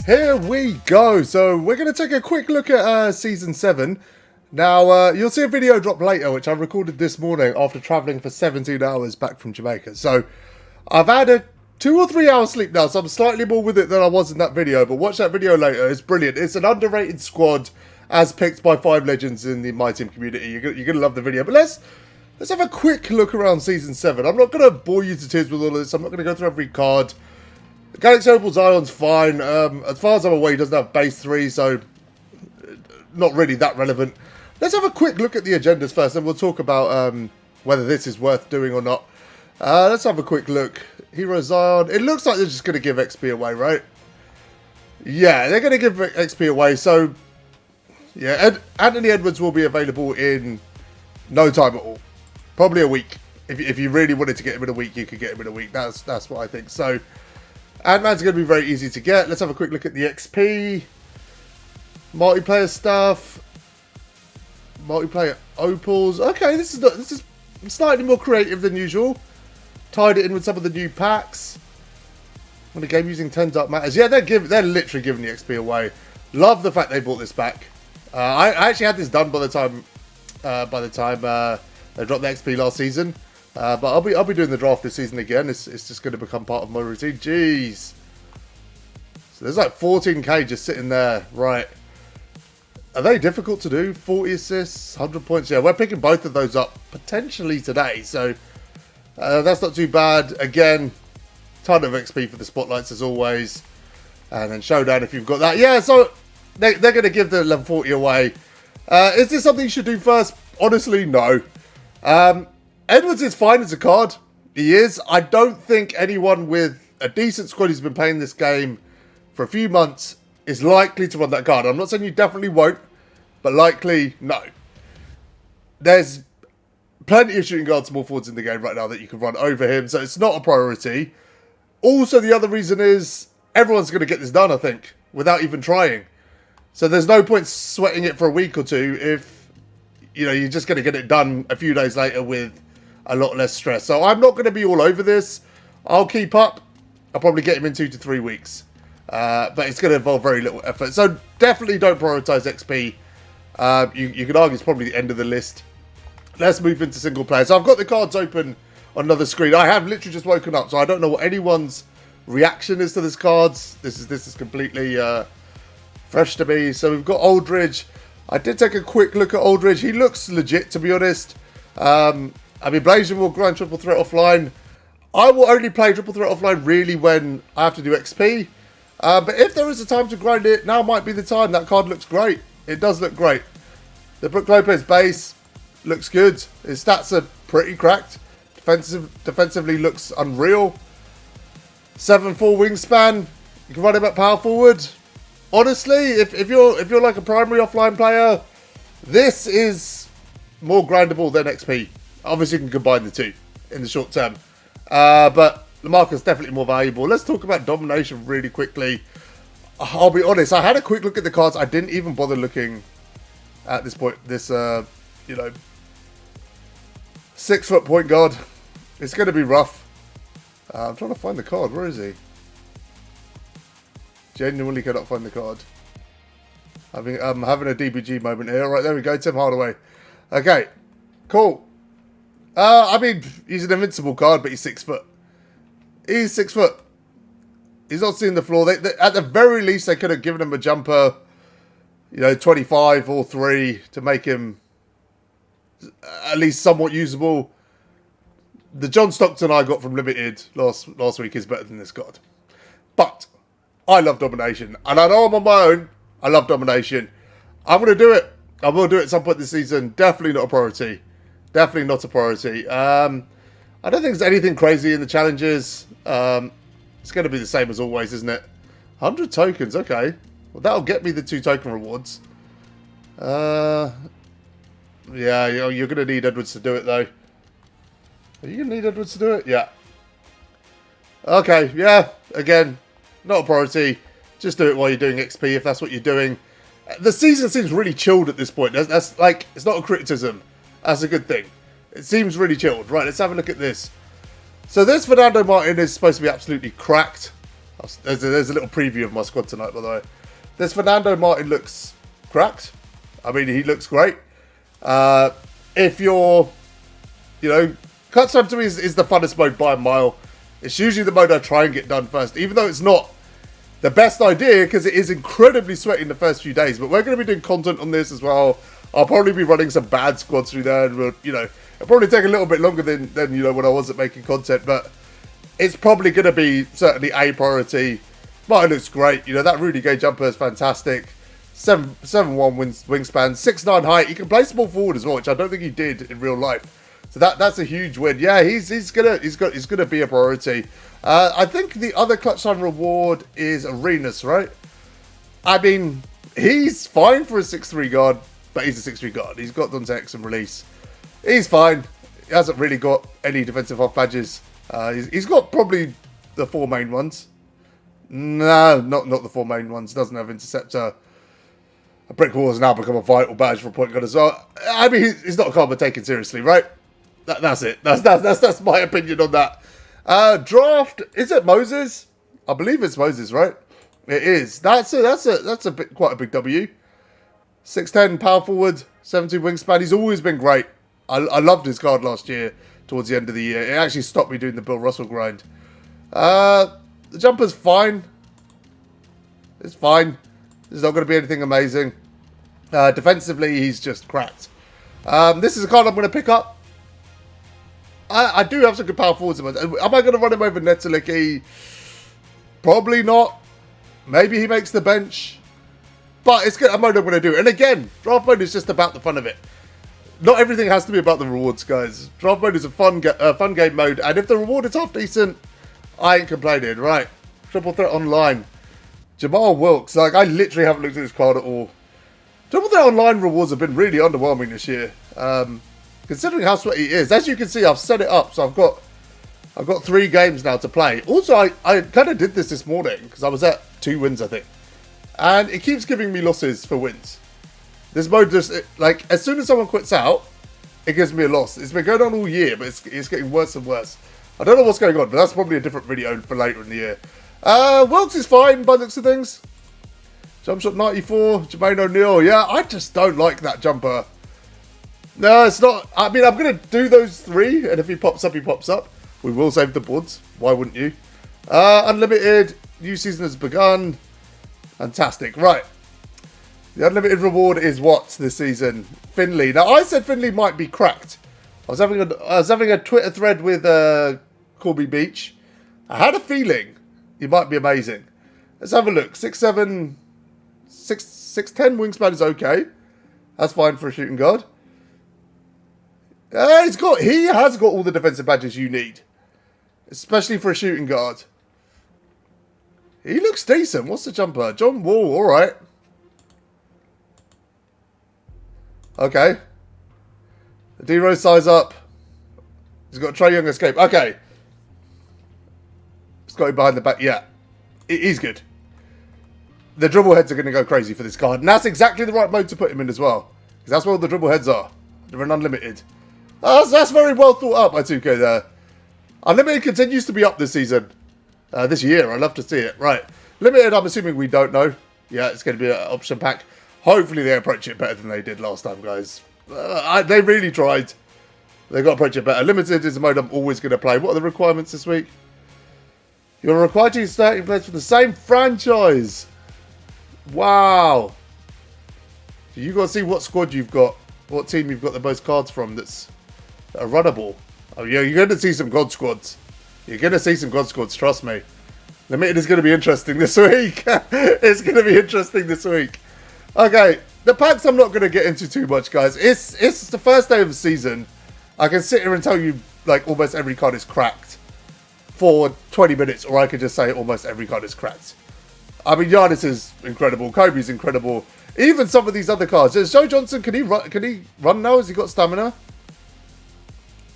Here we go. So we're going to take a quick look at Season 7. Now, you'll see a video drop later, which I recorded this morning after travelling for 17 hours back from Jamaica. So I've had a 2 or 3 hours sleep now, so I'm slightly more with it than I was in that video. But watch that video later. It's brilliant. It's an underrated squad as picked by 5 legends in the MyTeam community. You're going to love the video. But let's have a quick look around Season 7. I'm not going to bore you to tears with all of this. I'm not going to go through every card. The Galaxy Opal Zion's fine. As far as I'm aware, he doesn't have base 3, so not really that relevant. Let's have a quick look at the agendas first, and we'll talk about whether this is worth doing or not. Let's have a quick look. Hero Zion. It looks like they're just going to give XP away, right? Yeah, they're going to give XP away. So, yeah, Anthony Edwards will be available in no time at all. Probably a week. If you really wanted to get him in a week, you could get him in a week. That's what I think. So, Ant-Man's going to be very easy to get. Let's have a quick look at the XP. Multiplayer stuff. Multiplayer opals. Okay, this is slightly more creative than usual. Tied it in with some of the new packs. When the game using 10 dark matters. Yeah, they're literally giving the XP away. Love the fact they brought this back. I actually had this done by the time they dropped the XP last season. But I'll be doing the draft this season again. It's just going to become part of my routine. Jeez. So there's like 14k just sitting there. Right. Are they difficult to do? 40 assists, 100 points. Yeah, we're picking both of those up potentially today. So that's not too bad. Again, ton of XP for the spotlights as always. And then showdown if you've got that. Yeah, so they're going to give the level 40 away. Is this something you should do first? Honestly, no. Edwards is fine as a card. He is. I don't think anyone with a decent squad who's been playing this game for a few months is likely to run that card. I'm not saying you definitely won't, but likely, no. There's plenty of shooting guard small forwards in the game right now that you can run over him, so it's not a priority. Also, the other reason is everyone's going to get this done, I think, without even trying. So there's no point sweating it for a week or two if, you know, you're just going to get it done a few days later with a lot less stress. So I'm not going to be all over this. I'll keep up. I'll probably get him in 2 to 3 weeks. But it's going to involve very little effort. So definitely don't prioritize XP. You could argue it's probably the end of the list. Let's move into single player. So I've got the cards open on another screen. I have literally just woken up, so I don't know what anyone's reaction is to this cards. This is completely fresh to me. So we've got Aldridge. I did take a quick look at Aldridge. He looks legit, to be honest. I mean, Blazing will grind triple threat offline. I will only play triple threat offline really when I have to do XP. But if there is a time to grind it, now might be the time. That card looks great. It does look great. The Brook Lopez base looks good. His stats are pretty cracked. Defensively looks unreal. 7'4" wingspan. You can run him at power forward. Honestly, if you're like a primary offline player, this is more grindable than XP. Obviously, you can combine the two in the short term. But Lamarcus definitely more valuable. Let's talk about domination really quickly. I'll be honest, I had a quick look at the cards. I didn't even bother looking at this point. This, 6-foot point guard. It's going to be rough. I'm trying to find the card. Where is he? Genuinely cannot find the card. I'm having a DBG moment here. All right, there we go. Tim Hardaway. Okay, cool. I mean, he's an invincible card, but he's 6 foot. He's 6 foot. He's not seeing the floor. They, at the very least, they could have given him a jumper, 25 or 3 to make him at least somewhat usable. The John Stockton I got from Limited last week is better than this card. But I love domination. And I know I'm on my own. I love domination. I'm going to do it. I will do it at some point this season. Definitely not a priority. Definitely not a priority. I don't think there's anything crazy in the challenges. It's going to be the same as always, isn't it? 100 tokens, okay. Well, that'll get me the 2 token rewards. Yeah, you're going to need Edwards to do it, though. Are you going to need Edwards to do it? Yeah. Okay, yeah. Again, not a priority. Just do it while you're doing XP if that's what you're doing. The season seems really chilled at this point. That's like, it's not a criticism. That's a good thing. It seems really chilled. Right, let's have a look at this. So this Fernando Martin is supposed to be absolutely cracked. There's a little preview of my squad tonight, by the way. This Fernando Martin looks cracked. I mean, he looks great. If you're, clutch time to me is the funnest mode by a mile. It's usually the mode I try and get done first, even though it's not the best idea because it is incredibly sweaty in the first few days. But we're going to be doing content on this as well. I'll probably be running some bad squads through there, and it'll probably take a little bit longer than when I wasn't making content, but it's probably going to be certainly a priority. Martin looks great. That Rudy Gay jumper is fantastic. 7'1" wingspan, 6'9" height. He can play small forward as well, which I don't think he did in real life. So that's a huge win. Yeah, he's gonna be a priority. I think the other clutch time reward is Arenas, right? I mean, he's fine for a 6'3" guard, but he's a 6'3" guard. He's got Dante X and release. He's fine. He hasn't really got any defensive half badges. He's got probably the 4 main ones. No, not the 4 main ones. Doesn't have interceptor. A brick wall has now become a vital badge for a point guard as well. I mean, he's not a card we're taking seriously, right? That's it. That's my opinion on that. Draft, is it Moses? I believe it's Moses, right? It is. That's quite a big W. 6'10" power forward, 17 wingspan. He's always been great. I loved his card last year towards the end of the year. It actually stopped me doing the Bill Russell grind. The jumper's fine. It's fine. There's not going to be anything amazing. Defensively, he's just cracked. This is a card I'm going to pick up. I do have some good power forwards. Am I going to run him over Netaliki? Probably not. Maybe he makes the bench. But it's a mode I'm going to do. And again, draft mode is just about the fun of it. Not everything has to be about the rewards, guys. Draft mode is a fun game mode. And if the reward is half decent, I ain't complaining. Right. Triple Threat Online. Jamal Wilkes. Like, I literally haven't looked at this card at all. Triple Threat Online rewards have been really underwhelming this year. Considering how sweaty it is. As you can see, I've set it up. So I've got 3 games now to play. Also, I kind of did this morning because I was at 2 wins, I think. And it keeps giving me losses for wins. This mode just, as soon as someone quits out, it gives me a loss. It's been going on all year, but it's getting worse and worse. I don't know what's going on, but that's probably a different video for later in the year. Wilkes is fine by the looks of things. Jump shot 94, Jermaine O'Neal. Yeah, I just don't like that jumper. No, it's not. I mean, I'm going to do those 3, and if he pops up, he pops up. We will save the boards. Why wouldn't you? Unlimited. New season has begun. Fantastic. Right. The unlimited reward is what this season? Finley. Now, I said Finley might be cracked. I was having a Twitter thread with Corby Beach. I had a feeling he might be amazing. Let's have a look. 6'7", 6'10" wingspan is okay. That's fine for a shooting guard. He has got all the defensive badges you need. Especially for a shooting guard. He looks decent. What's the jumper? John Wall, alright. Okay. The D-Rose size up. He's got Trae Young escape. Okay. He's got him behind the back. Yeah. He's good. The dribble heads are going to go crazy for this card. And that's exactly the right mode to put him in as well. Because that's where all the dribble heads are. They're an unlimited. That's very well thought up by 2K there. Unlimited continues to be up this season. This year. I'd love to see it. Right. Limited, I'm assuming we don't know. Yeah, it's going to be an option pack. Hopefully they approach it better than they did last time, guys. They really tried. They got to approach it better. Limited is a mode I'm always going to play. What are the requirements this week? You're required to use starting players from the same franchise. Wow. So you got to see what squad you've got. What team you've got the most cards from that are runnable. Oh yeah, you're going to see some God squads. You're going to see some God squads, trust me. Limited is going to be interesting this week. It's going to be interesting this week. Okay, the packs I'm not going to get into too much, guys. It's the first day of the season. I can sit here and tell you, almost every card is cracked for 20 minutes, or I could just say almost every card is cracked. I mean, Giannis is incredible. Kobe's incredible. Even some of these other cards. Is Joe Johnson, can he run now? Has he got stamina?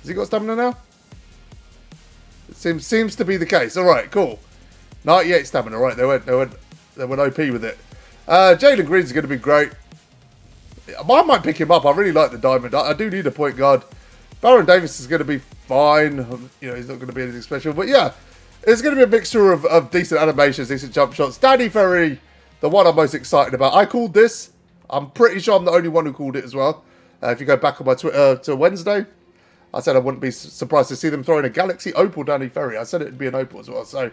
Has he got stamina now? It seems to be the case. All right, cool. 98 stamina. Right, they went OP with it. Jalen Green's going to be great. I might pick him up. I really like the diamond. I do need a point guard. Baron Davis is going to be fine. He's not going to be anything special. But yeah, it's going to be a mixture of decent animations, decent jump shots. Danny Ferry, the one I'm most excited about. I called this. I'm pretty sure I'm the only one who called it as well. If you go back on my Twitter to Wednesday, I said I wouldn't be surprised to see them throw in a Galaxy Opal Danny Ferry. I said it'd be an Opal as well. So,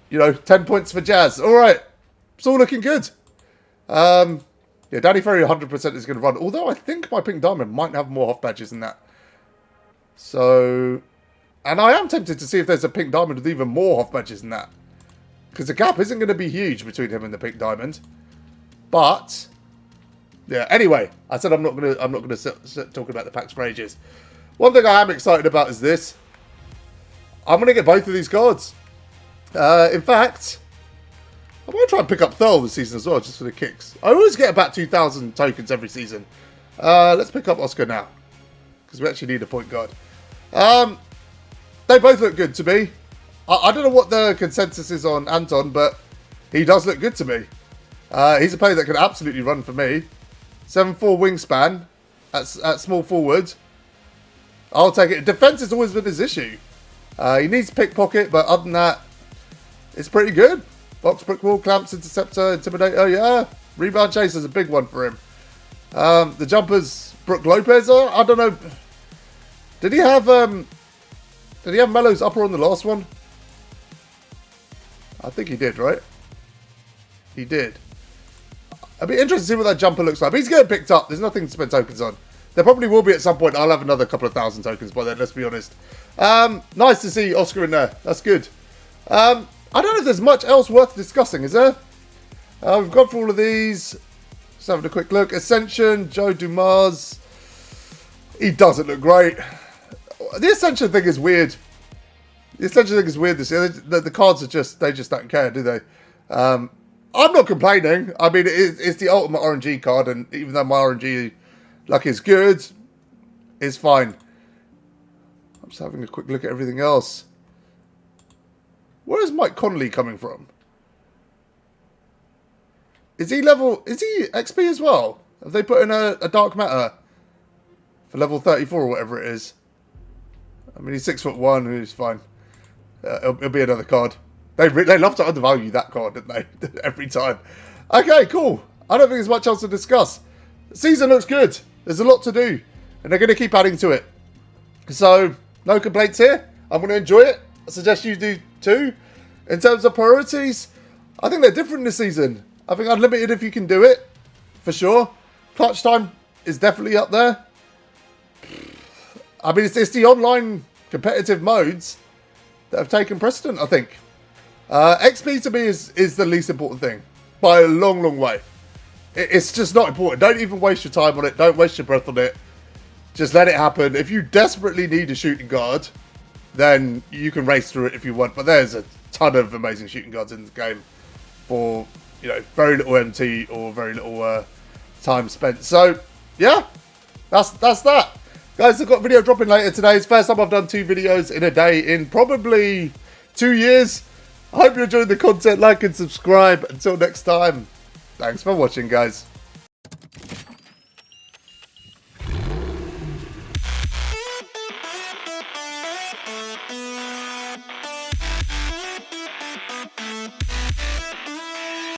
you know, 10 points for Jazz. All right. It's all looking good. Yeah, Danny Ferry 100% is going to run. Although I think my Pink Diamond might have more off badges than that. So, and I am tempted to see if there's a Pink Diamond with even more off badges than that. Because the gap isn't going to be huge between him and the Pink Diamond. But, yeah, anyway, I said I'm not going to sit talking about the packs for ages. One thing I am excited about is this. I'm going to get both of these cards. In fact, I'm going to try and pick up Thurl this season as well, just for the kicks. I always get about 2,000 tokens every season. Let's pick up Oscar now, because we actually need a point guard. They both look good to me. I don't know what the consensus is on Anton, but he does look good to me. He's a player that can absolutely run for me. 7'4" wingspan at small forward. I'll take it. Defense has always been his issue. He needs pickpocket, but other than that, it's pretty good. Box, brick wall, clamps, interceptor, intimidator, yeah. Rebound chaser is a big one for him. The jumpers, Brook Lopez, I don't know. Did he have Melo's upper on the last one? I think he did, right? He did. I'd be interested to see what that jumper looks like. But he's getting picked up. There's nothing to spend tokens on. There probably will be at some point. I'll have another couple of thousand tokens by then, let's be honest. Nice to see Oscar in there. That's good. I don't know if there's much else worth discussing, is there? We've gone through all of these. Just having a quick look. Ascension, Joe Dumas. He doesn't look great. The Ascension thing is weird. The Ascension thing is weird this year. The cards are just, they just don't care, do they? I'm not complaining. I mean, it's the ultimate RNG card, and even though my RNG luck is good, it's fine. I'm just having a quick look at everything else. Where is Mike Conley coming from? Is he XP as well? Have they put in a Dark Matter for level 34 or whatever it is? I mean, he's 6'1", he's fine. It'll be another card. They love to undervalue that card, don't they? Every time. Okay, cool. I don't think there's much else to discuss. The season looks good. There's a lot to do. And they're going to keep adding to it. So, no complaints here. I'm going to enjoy it. I suggest you do too. In terms of priorities, I think they're different this season. I think Unlimited, if you can do it, for sure. Clutch time is definitely up there. I mean, it's the online competitive modes that have taken precedent, I think. XP to me is the least important thing. By a long, long way. It's just not important. Don't even waste your time on it. Don't waste your breath on it. Just let it happen. If you desperately need a shooting guard, then you can race through it if you want. But there's a ton of amazing shooting guards in the game for, you know, very little MT or very little time spent. So, yeah, that's that. Guys, I've got a video dropping later today. It's the first time I've done 2 videos in a day in probably 2 years. I hope you enjoyed the content. Like and subscribe. Until next time, thanks for watching, guys.